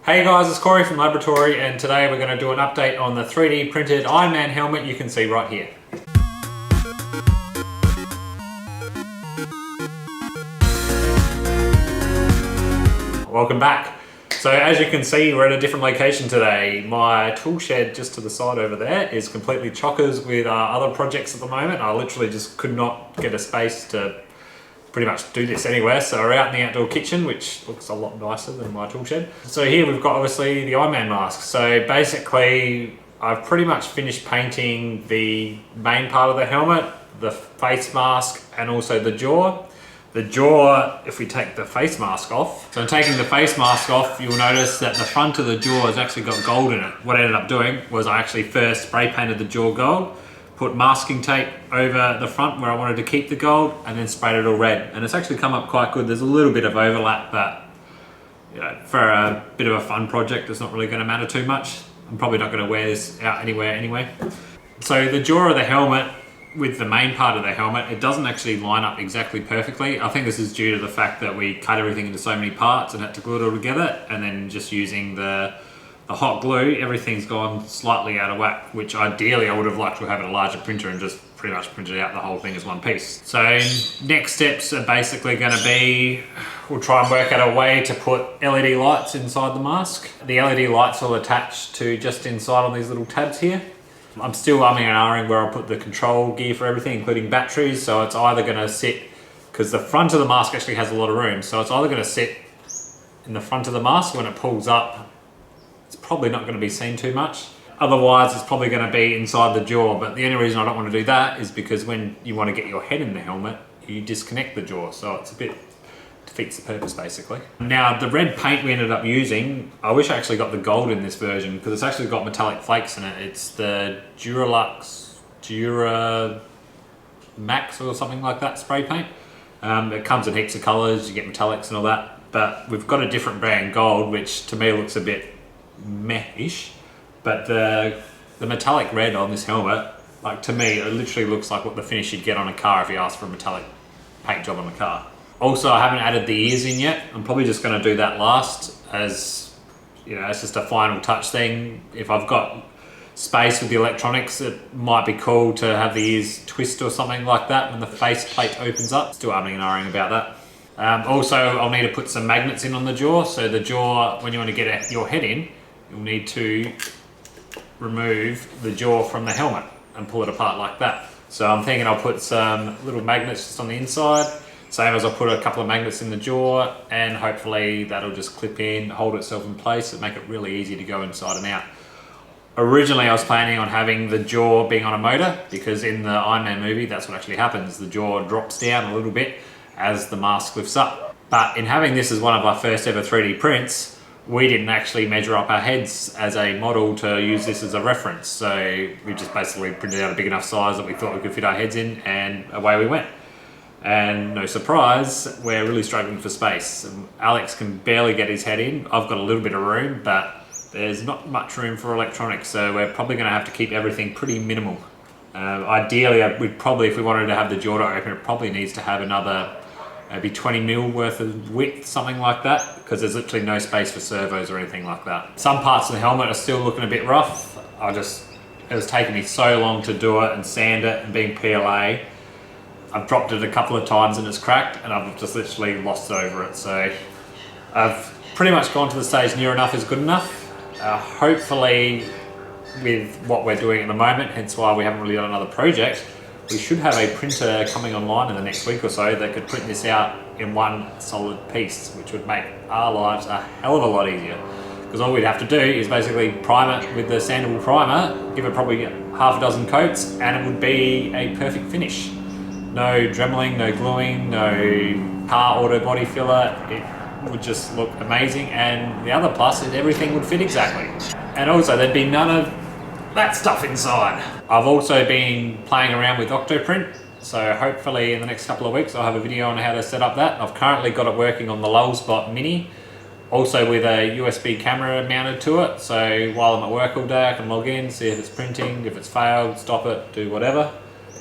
Hey guys, it's Corey from Laboratory, and today we're going to do an update on the 3D printed Iron Man helmet you can see right here. Welcome back. So as you can see, we're at a different location today. My tool shed just to the side over there is completely chockers with other projects at the moment. I literally just could not get a space to pretty much do this anywhere, so we're out in the outdoor kitchen, which looks a lot nicer than my tool shed. So here we've got obviously the Iron Man mask. So basically I've pretty much finished painting the main part of the helmet, the face mask, and also the jaw. The jaw, if we take the face mask off, so taking the face mask off, you'll notice that the front of the jaw has actually got gold in it. What I ended up doing was I actually first spray painted the jaw gold, put masking tape over the front where I wanted to keep the gold, and then sprayed it all red. And it's actually come up quite good. There's a little bit of overlap, but you know, for a bit of a fun project, it's not really going to matter too much. I'm probably not going to wear this out anywhere anyway. So the jaw of the helmet with the main part of the helmet, it doesn't actually line up exactly perfectly. I think this is due to the fact that we cut everything into so many parts and had to glue it all together, and then just using the hot glue, everything's gone slightly out of whack, which ideally I would have liked to have a larger printer and just pretty much printed out the whole thing as one piece. So next steps are basically going to be, we'll try and work out a way to put LED lights inside the mask. The LED lights will attach to just inside on these little tabs here. I'm still umming and ahhing where I'll put the control gear for everything, including batteries. So it's either going to sit, because the front of the mask actually has a lot of room, so it's either going to sit in the front of the mask. When it pulls up, it's probably not going to be seen too much. Otherwise, it's probably going to be inside the jaw. But the only reason I don't want to do that is because when you want to get your head in the helmet, you disconnect the jaw. So it's a bit, defeats the purpose basically. Now the red paint we ended up using, I wish I actually got the gold in this version because it's actually got metallic flakes in it. It's the Duralux Dura Max or something like that spray paint. It comes in heaps of colors, you get metallics and all that, but we've got a different brand gold, which to me looks a bit meh-ish, but the metallic red on this helmet, like to me, it literally looks like what the finish you'd get on a car if you asked for a metallic paint job on a car. Also, I haven't added the ears in yet. I'm probably just going to do that last, as you know, it's just a final touch thing. If I've got space with the electronics, it might be cool to have the ears twist or something like that when the face plate opens up. Still umming and ahhing about that. Also, I'll need to put some magnets in on the jaw. So the jaw, when you want to get your head in, you'll need to remove the jaw from the helmet and pull it apart like that. So I'm thinking I'll put some little magnets just on the inside. Same as I'll put a couple of magnets in the jaw, and hopefully that'll just clip in, hold itself in place and make it really easy to go inside and out. Originally I was planning on having the jaw being on a motor, because in the Iron Man movie that's what actually happens. The jaw drops down a little bit as the mask lifts up. But in having this as one of our first ever 3D prints, we didn't actually measure up our heads as a model to use this as a reference. So we just basically printed out a big enough size that we thought we could fit our heads in, and away we went. And no surprise, we're really struggling for space. Alex can barely get his head in. I've got a little bit of room, but there's not much room for electronics, so we're probably going to have to keep everything pretty minimal. Ideally, we'd probably, if we wanted to have the jaw to open, it probably needs to have another maybe 20 mil worth of width, something like that, because there's literally no space for servos or anything like that. Some parts of the helmet are still looking a bit rough. It was taking me so long to do it and sand it, and being PLA, I've dropped it a couple of times and it's cracked, and I've just literally lost it over it. So I've pretty much gone to the stage near enough is good enough. Hopefully with what we're doing at the moment, hence why we haven't really done another project, we should have a printer coming online in the next week or so that could print this out in one solid piece, which would make our lives a hell of a lot easier. Because all we'd have to do is basically prime it with the sandable primer, give it probably half a dozen coats, and it would be a perfect finish. No dremeling, no gluing, no car auto body filler. It would just look amazing, and the other plus is everything would fit exactly. And also there'd be none of that stuff inside. I've also been playing around with Octoprint, so hopefully in the next couple of weeks I'll have a video on how to set up that. I've currently got it working on the Lullspot Mini, also with a USB camera mounted to it, so while I'm at work all day I can log in, see if it's printing, if it's failed, stop it, do whatever.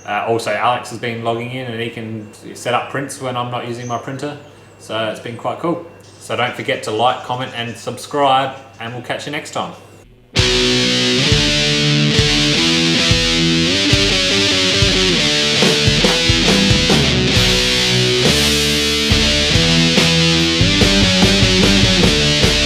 Also Alex has been logging in and he can set up prints when I'm not using my printer, so it's been quite cool. So don't forget to like, comment and subscribe, and we'll catch you next time.